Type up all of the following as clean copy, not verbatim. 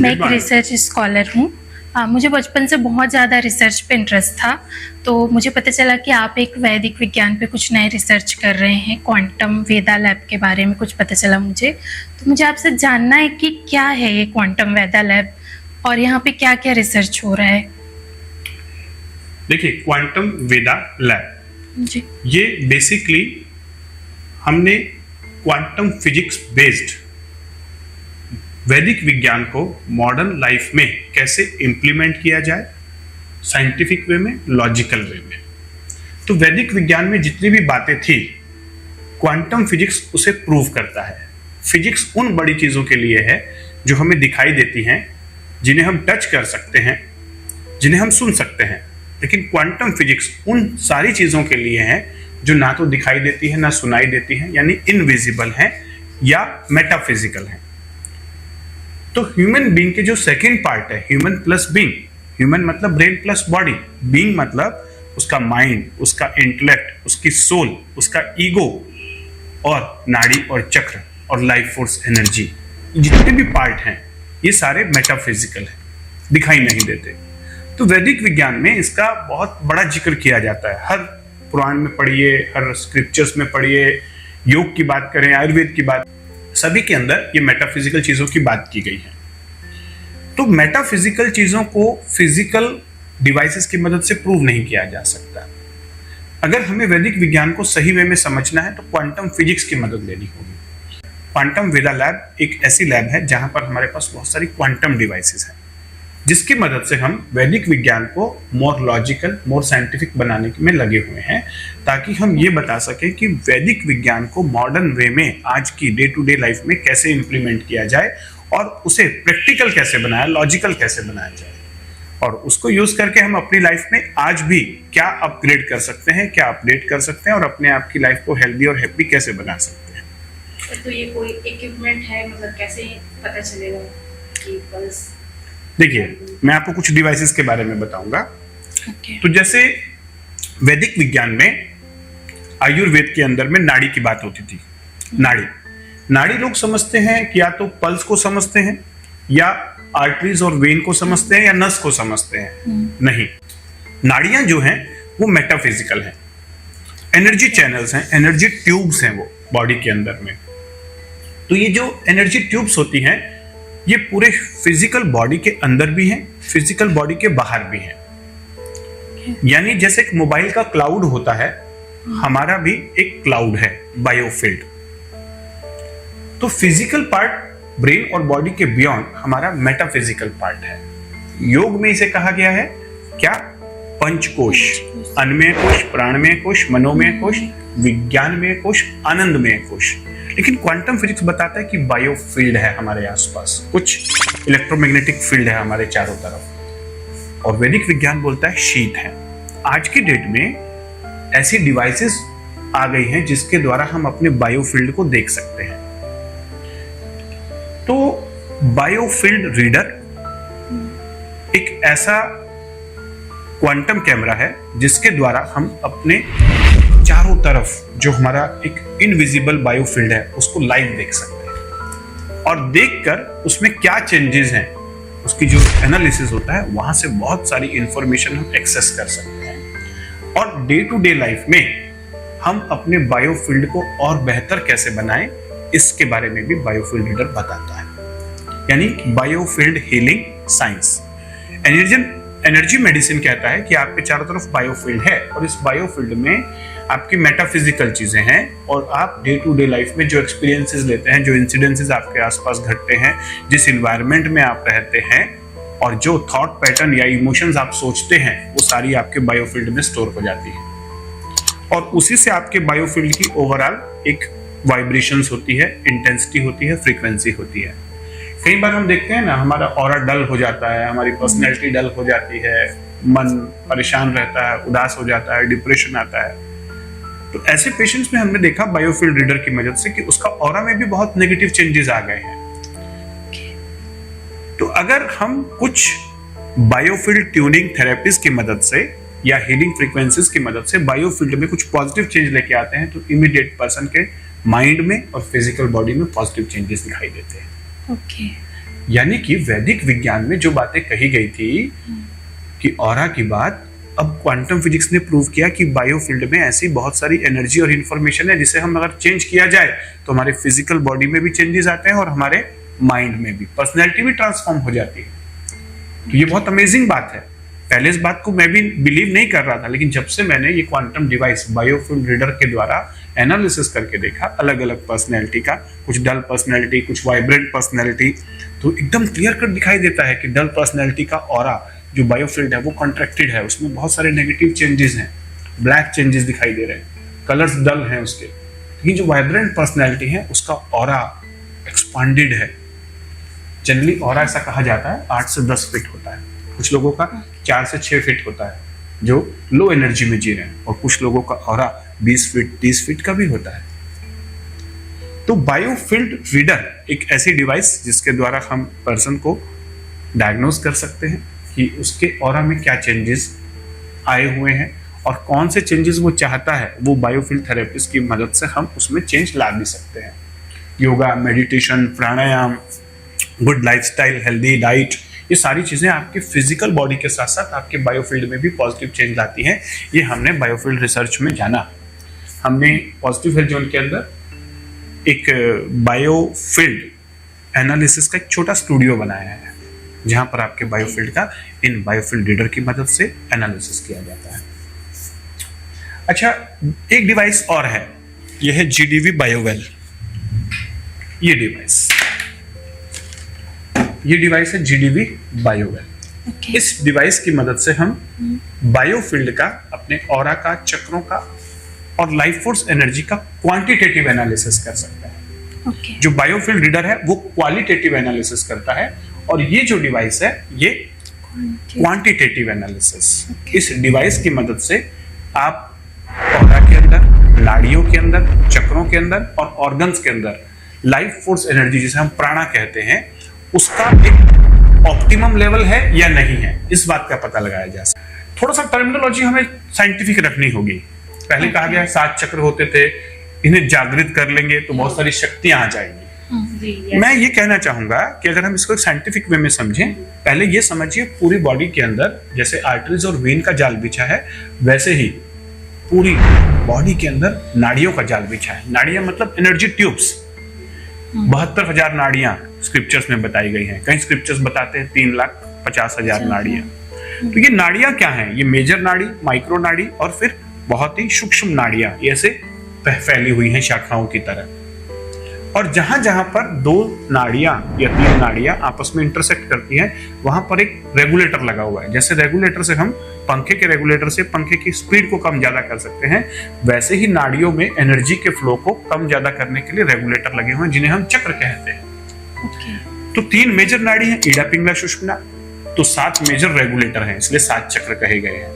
मैं एक research scholar हूँ। मुझे बचपन से बहुत ज़्यादा रिसर्च पे इंटरेस्ट था, तो मुझे पता चला कि आप एक वैदिक विज्ञान पे कुछ नए रिसर्च कर रहे हैं। क्वांटम वेदा लैब के बारे में कुछ पता चला मुझे, तो मुझे आपसे जानना है कि क्या है ये क्वांटम वेदा लैब और यहाँ पे क्या क्या रिसर्च हो रहा है। देखिए, क्वांटम वेदा लैब जी, ये बेसिकली हमने क्वांटम फिजिक्स बेस्ड वैदिक विज्ञान को मॉडर्न लाइफ में कैसे इंप्लीमेंट किया जाए, साइंटिफिक वे में, लॉजिकल वे में। तो वैदिक विज्ञान में जितनी भी बातें थी, क्वांटम फिजिक्स उसे प्रूव करता है। फिजिक्स उन बड़ी चीजों के लिए है जो हमें दिखाई देती हैं, जिन्हें हम टच कर सकते हैं, जिन्हें हम सुन सकते हैं। लेकिन क्वांटम फिजिक्स उन सारी चीजों के लिए है जो ना तो दिखाई देती है ना सुनाई देती है, यानी इनविजिबल है या मेटाफिजिकल है। तो ह्यूमन बीइंग के जो सेकंड पार्ट है, ह्यूमन प्लस बीइंग, ह्यूमन मतलब ब्रेन प्लस बॉडी, बीइंग मतलब उसका माइंड, उसका इंटेलेक्ट, उसकी सोल, उसका ईगो और नाड़ी और चक्र और लाइफ फोर्स एनर्जी, जितने भी पार्ट हैं ये सारे मेटाफिजिकल हैं, दिखाई नहीं देते। तो वैदिक विज्ञान में इसका बहुत बड़ा जिक्र किया जाता है। हर पुराण में पढ़िए, हर स्क्रिप्चर्स में पढ़िए, योग की बात करें, आयुर्वेद की बात, सभी के अंदर ये मेटाफिजिकल चीजों की बात की गई है। तो मेटाफिजिकल चीजों को फिजिकल डिवाइसेस की मदद से प्रूव नहीं किया जा सकता। अगर हमें वैदिक विज्ञान को सही वे में समझना है तो क्वांटम फिजिक्स की मदद लेनी होगी। क्वांटम वेदा लैब एक ऐसी लैब है जहां पर हमारे पास बहुत सारी क्वांटम डिवाइसेस हैं, जिसकी मदद से हम वैदिक विज्ञान को मोर लॉजिकल, मोर साइंटिफिक बनाने में लगे हुए हैं, ताकि हम ये बता सकें कि वैदिक विज्ञान को मॉडर्न वे में आज की डे टू डे लाइफ में कैसे इंप्लीमेंट किया जाए और उसे प्रैक्टिकल कैसे बनाया, लॉजिकल कैसे बनाया जाए, और उसको यूज करके हम अपनी लाइफ में आज भी क्या अपग्रेड कर सकते हैं, क्या अपडेट कर सकते हैं और अपने आप की लाइफ को हेल्दी और हैप्पी कैसे बना सकते हैं। तो ये कोई इक्विपमेंट है, मतलब कैसे पता चलेगा कि पल्स? देखिए, मैं आपको कुछ डिवाइसेस के बारे में बताऊंगा। okay. तो जैसे वैदिक विज्ञान में, आयुर्वेद के अंदर में नाड़ी की बात होती थी। नाड़ी लोग समझते हैं कि या तो पल्स को समझते हैं, या आर्टरीज और वेन को समझते हैं, या नस को समझते हैं। नहीं, नाड़ियां जो हैं वो मेटाफिजिकल हैं, एनर्जी चैनल्स हैं, एनर्जी ट्यूब्स हैं वो बॉडी के अंदर में। तो ये जो एनर्जी ट्यूब्स होती हैं ये पूरे फिजिकल बॉडी के अंदर भी हैं, फिजिकल बॉडी के बाहर भी हैं। यानी जैसे एक मोबाइल का क्लाउड होता है, हमारा भी एक क्लाउड है, बायोफील्ड। तो फिजिकल पार्ट ब्रेन और बॉडी के बियॉन्ड हमारा मेटाफिजिकल पार्ट है। योग में इसे कहा गया है क्या? पंचकोश, अन्नमय कोश, प्राणमय कोश, मनोमय कोश, विज्ञानमय कोश, आनंदमय कोश। लेकिन क्वांटम फिजिक्स बताता है कि बायोफील्ड है हमारे आसपास, कुछ इलेक्ट्रोमैग्नेटिक फील्ड है हमारे चारों तरफ, और वैदिक विज्ञान बोलता है शीत है। आज की डेट में ऐसी डिवाइसेस आ गई हैं जिसके द्वारा हम अपने बायोफील्ड को देख सकते हैं। तो बायोफील्ड रीडर एक ऐसा क्वांटम कैमरा है जिसके द्वारा हम अपने चारों तरफ जो हमारा एक इनविजिबल बायोफील्ड है उसको लाइव देख सकते हैं, और देखकर उसमें क्या चेंजेस हैं, उसकी जो एनालिसिस होता है वहां से बहुत सारी इंफॉर्मेशन हम एक्सेस कर सकते हैं। और डे टू डे लाइफ में हम अपने बायोफील्ड को और बेहतर कैसे बनाएं, इसके बारे में भी बायोफील्ड रीडर बताता है। यानी biofield healing science. Energy medicine कहता है कि आपके चारों तरफ बायोफील्ड है, और इस बायोफील्ड में आपकी मेटाफिजिकल चीजें हैं, और आप डे टू डे लाइफ में जो एक्सपीरियंसेस लेते हैं, जो इंसिडेंसेस आपके आसपास घटते हैं, जिस इन्वायरमेंट में आप रहते हैं, और जो थॉट पैटर्न या इमोशंस आप सोचते हैं, वो सारी आपके बायोफील्ड में स्टोर हो जाती है, और उसी से आपके बायोफील्ड की ओवरऑल एक वाइब्रेशंस होती है, इंटेंसिटी होती है, फ्रीक्वेंसी होती है। कई बार हम देखते हैं ना, हमारा ऑरा डल हो जाता है, हमारी पर्सनैलिटी डल हो जाती है, मन परेशान रहता है, उदास हो जाता है, डिप्रेशन आता है। तो ऐसे पेशेंट्स में हमने देखा बायोफील्ड रीडर की मदद से कि उसका ऑरा में भी बहुत नेगेटिव चेंजेस आ गए हैं। तो अगर हम कुछ बायोफील्ड ट्यूनिंग थेरेपीज की मदद से या हीलिंग फ्रीक्वेंसीज की मदद से बायोफील्ड में कुछ पॉजिटिव चेंज लेके आते हैं, तो इमीडिएट पर्सन के माइंड में और फिजिकल बॉडी में पॉजिटिव चेंजेस दिखाई देते हैं। ओके। यानी कि वैदिक विज्ञान में जो बातें कही गई थी कि ऑरा की बात, अब क्वांटम फिजिक्स ने प्रूव किया कि बायोफील्ड में ऐसी बहुत सारी एनर्जी और इंफॉर्मेशन है जिसे हम अगर चेंज किया जाए तो हमारे फिजिकल बॉडी में भी चेंजेस आते हैं और हमारे माइंड में भी, पर्सनैलिटी भी ट्रांसफॉर्म हो जाती है। तो ये बहुत अमेजिंग बात है। पहले इस बात को मैं भी बिलीव नहीं कर रहा था, लेकिन जब से मैंने ये क्वांटम डिवाइस बायोफील्ड रीडर के द्वारा एनालिसिस करके देखा अलग अलग पर्सनैलिटी का, कुछ डल पर्सनैलिटी, कुछ वाइब्रेंट पर्सनैलिटी, तो एकदम क्लियर कट दिखाई देता है कि डल पर्सनैलिटी का ऑरा जो बायोफील्ड है वो कॉन्ट्रैक्टेड है, उसमें बहुत सारे नेगेटिव चेंजेस हैं, ब्लैक चेंजेस दिखाई दे रहे हैं, कलर्स डल हैं उसके। लेकिन जो वाइब्रेंट पर्सनैलिटी है उसका ऑरा एक्सपांडेड है। जनरली ऑरा ऐसा कहा जाता है 8 से 10 फीट होता है, कुछ लोगों का 4 से 6 फीट होता है जो लो एनर्जी में जी रहे हैं, और कुछ लोगों का ऑरा 20 फीट 30 फीट का भी होता है। तो बायोफील्ड रीडर एक ऐसी डिवाइस जिसके द्वारा हम पर्सन को डायग्नोज कर सकते हैं कि उसके ऑरा में क्या चेंजेस आए हुए हैं और कौन से चेंजेस वो चाहता है, वो बायोफील्ड थेरेपिस्ट की मदद से हम उसमें चेंज ला भी सकते हैं। योगा, मेडिटेशन, प्राणायाम, गुड लाइफस्टाइल, हेल्दी डाइट, ये सारी चीजें आपके फिजिकल बॉडी के साथ साथ आपके बायोफील्ड में भी पॉजिटिव चेंज लाती हैं। ये हमने बायोफील्ड रिसर्च में जाना। हमने पॉजिटिव हेल्थ जोन के अंदर एक बायोफील्ड एनालिसिस का एक छोटा स्टूडियो बनाया है जहां पर आपके बायोफील्ड का इन बायोफील्ड रीडर की मदद से एनालिसिस किया जाता है। अच्छा, एक डिवाइस और है, यह है GDV बायोवेल। ये डिवाइस है GDV बायोवेल। इस डिवाइस की मदद से हम बायोफील्ड का, अपने ऑरा का, चक्रों का और लाइफ फोर्स एनर्जी का क्वांटिटेटिव एनालिसिस कर सकते हैं। जो बायोफील्ड रीडर है वो क्वालिटेटिव एनालिसिस करता है और ये जो डिवाइस है ये क्वांटिटेटिव एनालिसिस। इस डिवाइस की मदद से आप ऑरा के अंदर, नाड़ियों के अंदर, चक्रों के अंदर और ऑर्गन्स के अंदर लाइफ फोर्स एनर्जी, जिसे हम प्राणा कहते हैं, उसका एक ऑप्टिमम लेवल है या नहीं है, इस बात का पता लगाया जा सकता है। थोड़ा सा टर्मिनोलॉजी हमें साइंटिफिक रखनी होगी। पहले कहा गया 7 चक्र होते थे, इन्हें जागृत कर लेंगे तो बहुत सारी शक्तियां आ जाएंगी। मैं ये कहना चाहूंगा कि अगर हम इसको साइंटिफिक वे में समझें, पहले ये समझिए पूरी बॉडी के अंदर जैसे आर्टरीज और वेन का जाल बिछा है, वैसे ही पूरी बॉडी के अंदर नाड़ियों का जाल बिछा है। नाड़ियां मतलब एनर्जी ट्यूब्स। 72,000 नाड़ियां स्क्रिप्चर्स में बताई गई हैं। कई स्क्रिप्चर्स बताते हैं 3,50,000 नाड़ियां। तो ये नाड़ियां क्या हैं? ये मेजर नाड़ी, माइक्रो नाड़ी और फिर बहुत ही सूक्ष्म नाड़ियां ऐसे फैली हुई हैं शाखाओं की तरह। और जहां जहां पर 2 नाड़ियां या 3 नाड़ियां आपस में इंटरसेक्ट करती हैं, वहां पर एक रेगुलेटर लगा हुआ है। जैसे रेगुलेटर से हम पंखे के रेगुलेटर से पंखे की स्पीड को कम ज्यादा कर सकते हैं, वैसे ही नाड़ियों में एनर्जी के फ्लो को कम ज्यादा करने के लिए रेगुलेटर लगे हुए हैं जिन्हें हम चक्र कहते हैं। तो 3 मेजर नाड़ी हैं, ईडा, पिंगला, सुषुम्ना। तो 7 मेजर रेगुलेटर हैं, इसलिए 7 चक्र कहे गए हैं।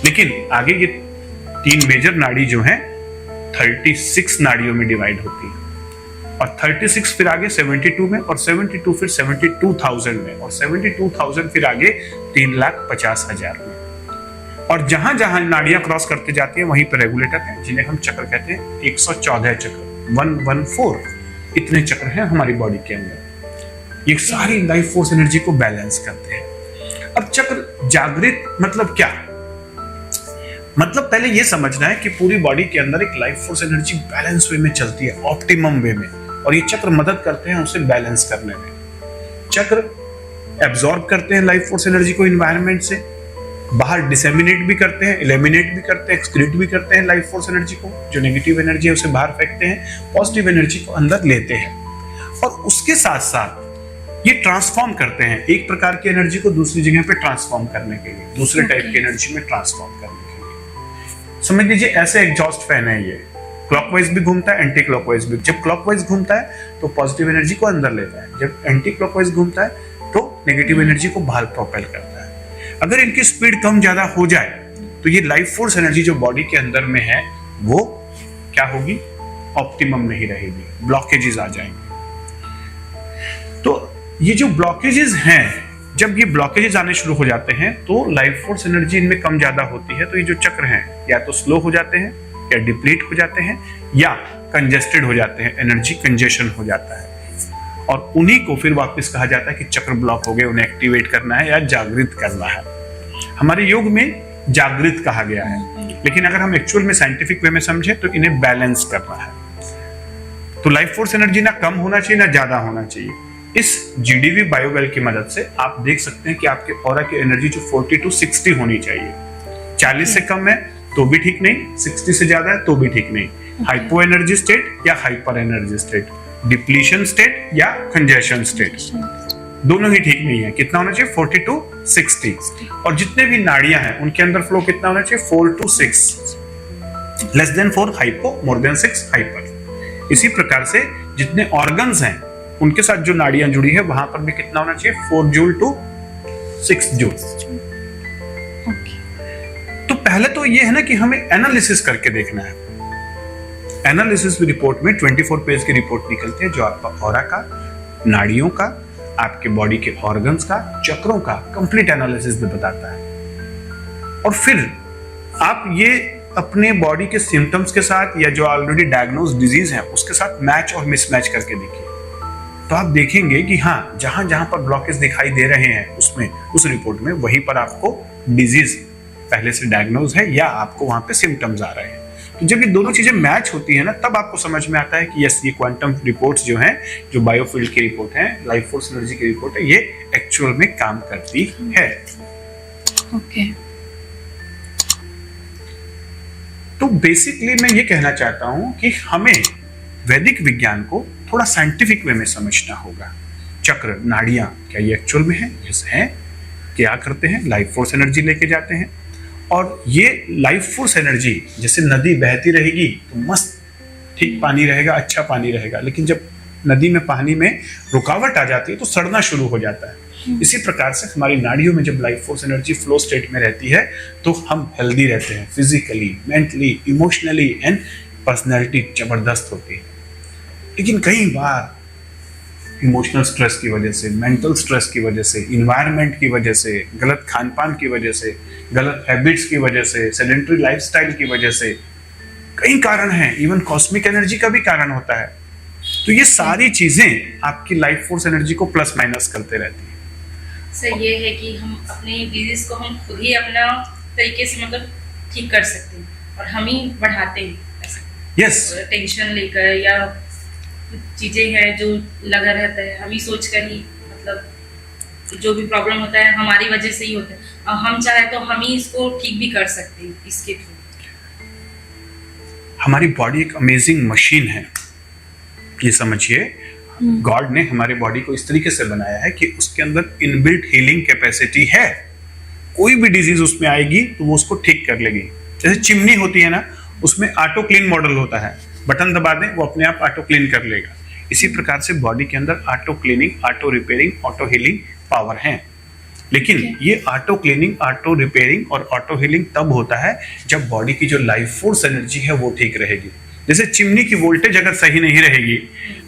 लेकिन आगे ये 3 मेजर नाड़ी जो हैं 36 नाड़ियों में डिवाइड होती है, और 36 फिर आगे 72 में, और 72 फिर 72,000 में, और 72,000 फिर आगे 3,50,000 में। और जहां जहां नाड़ियां क्रॉस करते जाती हैं वहीं पर रेगुलेटर हैं जिन्हें हम चक्र कहते हैं। 114 चक्र, 114 इतने चक्र हैं हमारी बॉडी के अंदर। ये सारी लाइफ फोर्स एनर्जी को बैलेंस करते हैं। अब चक्र जागृत मतलब क्या? मतलब पहले ये समझना है कि पूरी बॉडी के अंदर एक life force energy balance way में चलती है, ऑप्टिमम वे में, और ये चक्र मदद करते हैं उसे बैलेंस करने में। चक्र एब्जॉर्ब करते हैं लाइफ फोर्स एनर्जी को इन्वायरमेंट से, बाहर डिसेमिनेट भी करते हैं, एलिमिनेट भी करते हैं, एक्सक्रीट भी करते हैं लाइफ फोर्स एनर्जी को। जो नेगेटिव एनर्जी है उसे बाहर फेंकते हैं, पॉजिटिव एनर्जी को अंदर लेते हैं, और उसके साथ साथ ये ट्रांसफॉर्म करते हैं एक प्रकार की एनर्जी को दूसरी जगह पे ट्रांसफॉर्म करने के लिए, दूसरे टाइप की एनर्जी में ट्रांसफॉर्म करने के लिए। समझ लीजिए ऐसे एग्जॉस्ट फैन है, ये क्लॉकवाइज भी घूमता है, एंटी क्लॉकवाइज भी। जब क्लॉकवाइज घूमता है तो पॉजिटिव एनर्जी को अंदर लेता है, जब एंटी क्लॉकवाइज घूमता है तो नेगेटिव एनर्जी को बाहर प्रोपेल करता है। अगर इनकी स्पीड कम ज्यादा हो जाए तो ये लाइफ फोर्स एनर्जी जो बॉडी के अंदर में है वो क्या होगी? ऑप्टिमम नहीं रहेगी, ब्लॉकेजेस आ जाएंगे। तो ये जो ब्लॉकेजेस हैं, जब ये ब्लॉकेजेस आने शुरू हो जाते हैं तो लाइफ फोर्स एनर्जी इनमें कम ज्यादा होती है, तो ये जो चक्र हैं या तो स्लो हो जाते हैं, या डिप्लीट हो जाते हैं, या कंजेस्टेड हो जाते हैं, एनर्जी कंजेशन हो जाता है। और उन्हीं को फिर वापस कहा जाता है कि चक्र ब्लॉक हो गए, उन्हें एक्टिवेट करना है या जागृत करना है। हमारे योग में जागृत कहा गया है, लेकिन अगर हम एक्चुअल में साइंटिफिक वे में समझे तो इन्हें बैलेंस करना है। तो लाइफ फोर्स एनर्जी ना कम होना चाहिए ना ज्यादा होना चाहिए। इस जीडीवी बायोवेल की मदद से आप देख सकते हैं कि आपके ऑरा की एनर्जी जो 40 to 60 होनी चाहिए। 40 से कम है तो भी ठीक नहीं, 60 से ज्यादा है तो भी ठीक नहीं। हाइपो एनर्जी स्टेट या hyper energy state, depletion state या कंजेशन स्टेट, दोनों ही ठीक नहीं है। कितना होना चाहिए? 40 to 60। और जितने भी नाड़ियां हैं उनके अंदर फ्लो कितना होना चाहिए? 4 to 6। Less than 4 hypo, more than 6 hyper. इसी प्रकार से जितने ऑर्गन्स हैं उनके साथ जो नाड़ियां जुड़ी है वहां पर भी कितना होना चाहिए? 4 जूल to 6 जूल। तो पहले तो ये है ना कि हमें एनालिसिस करके देखना है। एनालिसिस रिपोर्ट में 24 पेज की रिपोर्ट निकलती है जो आपका ऑरा का, नाड़ियों का, आपके बॉडी के ऑर्गन्स का, चक्रों का कंप्लीट एनालिसिस भी बताता है। और फिर आप ये अपने बॉडी के सिम्टम्स के साथ या जो ऑलरेडी डायग्नोज डिजीज है उसके साथ मैच और मिसमैच करके देखिए, तो आप देखेंगे कि हाँ, जहां जहां पर ब्लॉकेज दिखाई दे रहे हैं उसमें, उस रिपोर्ट में, वहीं पर आपको डिजीज पहले से डायग्नोज है या आपको वहां पे सिम्टम्स आ रहे हैं। तो जब ये दोनों चीजें मैच होती है ना, तब आपको समझ में आता है कि यस, ये क्वांटम रिपोर्ट्स जो हैं, जो बायोफील्ड की रिपोर्ट है, लाइफ फोर्स एनर्जी की रिपोर्ट है, ये एक्चुअल में काम करती है। ओके। तो बेसिकली मैं ये कहना चाहता हूं कि हमें वैदिक विज्ञान को थोड़ा साइंटिफिक वे में समझना होगा। चक्र, नाड़ियां, क्या ये एक्चुअल में है? यस है। क्या करते हैं? लाइफ फोर्स एनर्जी लेके जाते हैं। और ये लाइफ फोर्स एनर्जी, जैसे नदी बहती रहेगी तो मस्त ठीक पानी रहेगा, अच्छा पानी रहेगा, लेकिन जब नदी में पानी में रुकावट आ जाती है तो सड़ना शुरू हो जाता है। इसी प्रकार से हमारी नाड़ियों में जब life force energy flow state में रहती है तो हम हेल्दी रहते हैं, physically, mentally, emotionally and personality जबरदस्त होती है। लेकिन कई बार इमोशनल स्ट्रेस की वजह से, मेंटल स्ट्रेस की वजह से, इन्वायरमेंट की वजह से, गलत खान पान की वजह से, गलत हैबिट्स की वजह से, सेडेंटरी लाइफस्टाइल की वजह से, कई कारण हैं, इवन कॉस्मिक एनर्जी का भी कारण होता है। तो ये सारी चीजें आपकी लाइफ फोर्स एनर्जी को प्लस माइनस करते रहती है। सर ये है कि हम अपने डिजीज को हम खुद ही अपना तरीके से मतलब ठीक कर सकते हैं और हम ही बढ़ाते हैं ऐसा। यस। टेंशन लेकर या चीजें हैं जो लगा रहता है, हम ही सोच कर ही मतलब जो भी प्रॉब्लम होता है हमारी वजह से ही होता है, और हम चाहे तो हम ही इसको ठीक भी कर सकते हैं इसके थ्रू। हमारी बॉडी एक अमेजिंग मशीन है, ये समझिए। गॉड ने हमारे बॉडी को इस तरीके से बनाया है कि उसके अंदर इनबिल्ट हीलिंग कैपेसिटी है। कोई भी डिजीज उसमें आएगी तो वो उसको ठीक कर लेगी। जैसे चिमनी होती है ना, उसमें ऑटो क्लीन मॉडल होता है, बटन दबा दें वो अपने आप ऑटो क्लीन कर लेगा। इसी प्रकार से बॉडी के अंदर auto cleaning, auto repairing, auto healing power है। लेकिन ये ऑटो क्लीनिंग, ऑटो रिपेयरिंग और ऑटो हीलिंग तब होता है जब बॉडी की जो लाइफ फोर्स एनर्जी है वो ठीक रहेगी। जैसे चिमनी की वोल्टेज अगर सही नहीं रहेगी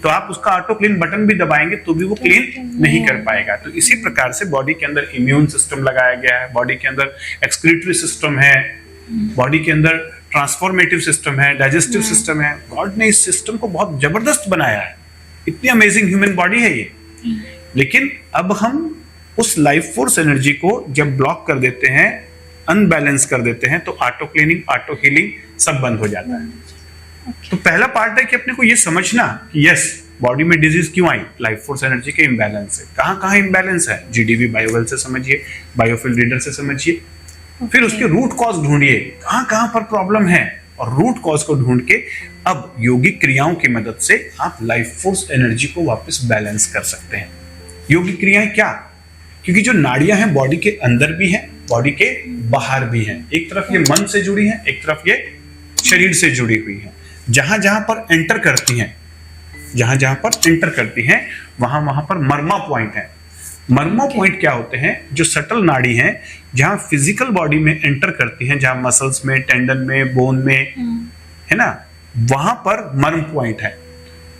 तो आप उसका ऑटो क्लीन बटन भी दबाएंगे तो भी वो क्लीन नहीं कर पाएगा। तो इसी प्रकार से बॉडी के अंदर इम्यून सिस्टम लगाया गया है, बॉडी के अंदर एक्सक्रीटरी सिस्टम है, बॉडी के अंदर ट्रांसफॉर्मेटिव सिस्टम है, डाइजेस्टिव सिस्टम है। गॉड ने इस सिस्टम को बहुत जबरदस्त बनाया है। इतनी अमेजिंग ह्यूमन बॉडी है ये। लेकिन अब हम उस लाइफ फोर्स एनर्जी को जब ब्लॉक कर देते हैं, अनबैलेंस कर देते हैं, तो ऑटो क्लीनिंग, ऑटो हीलिंग सब बंद हो जाता है। तो पहला पार्ट है कि अपने को ये समझना कि यस, बॉडी में डिजीज क्यों आई? लाइफ फोर्स एनर्जी के इम्बैलेंस है। कहां कहां इम्बैलेंस है? जीडीवी बायोवेल से समझिए, बायोफील्ड रीडर से समझिए। फिर उसके रूट कॉज ढूंढिए, कहां कहां पर प्रॉब्लम है, और रूट कॉज को ढूंढ के अब योगिक क्रियाओं की मदद से आप लाइफ फोर्स एनर्जी को वापस बैलेंस कर सकते हैं। योगिक क्रियाएं क्या? क्योंकि जो नाड़ियां हैं बॉडी के अंदर भी हैं, बॉडी के बाहर भी हैं। एक तरफ ये मन से जुड़ी हैं, एक तरफ ये शरीर से जुड़ी हुई हैं। जहां जहां पर एंटर करती हैं, जहां जहां पर एंटर करती हैं वहां वहां पर मर्मा पॉइंट है। मर्मा पॉइंट क्या होते हैं? जो सटल नाड़ी हैं, जहां फिजिकल बॉडी में एंटर करती हैं, जहां मसल्स में, टेंडन में, बोन में, है ना, वहां पर मर्म पॉइंट है।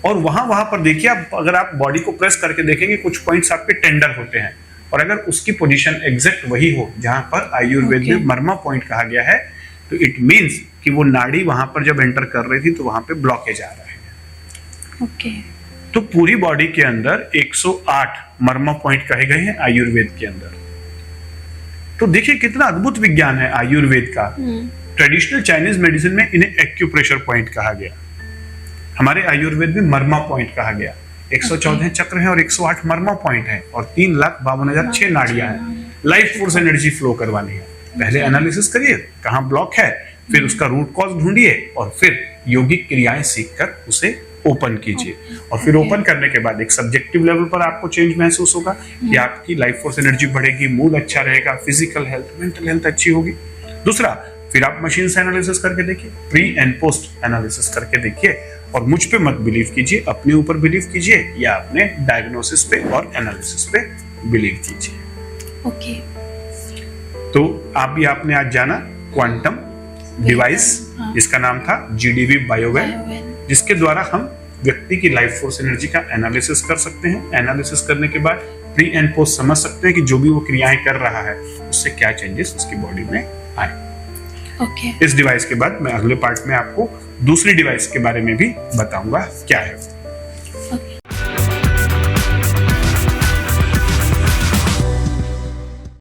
और वहां पर देखिए, आप अगर आप बॉडी को प्रेस करके देखेंगे, कुछ पॉइंट्स आपके टेंडर होते हैं, और अगर उसकी पोजीशन एग्जैक्ट वही हो जहां पर आयुर्वेद में मर्मा पॉइंट कहा गया है, तो इट मींस कि वो नाड़ी वहां पर जब एंटर कर रही थी तो वहां पे ब्लॉकेज आ रहा है। ओके। तो पूरी बॉडी के अंदर 108 मर्मा पॉइंट कहे गए हैं आयुर्वेद के अंदर। तो देखिए कितना अद्भुत विज्ञान है आयुर्वेद का। ट्रेडिशनल चाइनीज मेडिसिन में इन्हें एक्यूप्रेशर पॉइंट कहा गया, हमारे आयुर्वेद में मर्मा पॉइंट कहा गया। 114 चक्र हैं और 108 मर्मा पॉइंट हैं और 3,52,006 नाड़ियां हैं। लाइफ फोर्स एनर्जी फ्लो करवानी है। पहले एनालिसिस करिए कहाँ ब्लॉक है, फिर उसका रूट कॉज ढूंढिए और फिर यौगिक क्रियाएं सीखकर उसे ओपन कीजिए। और फिर ओपन करने के बाद एक सब्जेक्टिव लेवल पर आपको चेंज महसूस होगा कि आपकी लाइफ फोर्स एनर्जी बढ़ेगी, मूड अच्छा रहेगा, फिजिकल हेल्थ, मेंटल हेल्थ अच्छी होगी। दूसरा, फिर आप मशीन से एनालिसिस करके देखिए, प्री एंड पोस्ट एनालिसिस करके देखिए और मुझ पे मत बिलीव कीजिए, अपने ऊपर बिलीव कीजिए या अपने डायग्नोसिस पे और एनालिसिस पे बिलीव कीजिए। ओके। तो आपने आज जाना क्वांटम डिवाइस, जिसका नाम था GDV बायोवेल, जिसके द्वारा हम व्यक्ति की लाइफ फोर्स एनर्जी का एनालिसिस कर सकते हैं। एनालिसिस करने के बाद प्री एंड पोस्ट समझ सकते हैं कि जो भी वो क्रियाएं कर रहा है उससे क्या चेंजेस उसकी बॉडी में आए। ओके। इस डिवाइस के बाद मैं अगले पार्ट में आपको दूसरी डिवाइस के बारे में भी बताऊंगा क्या है।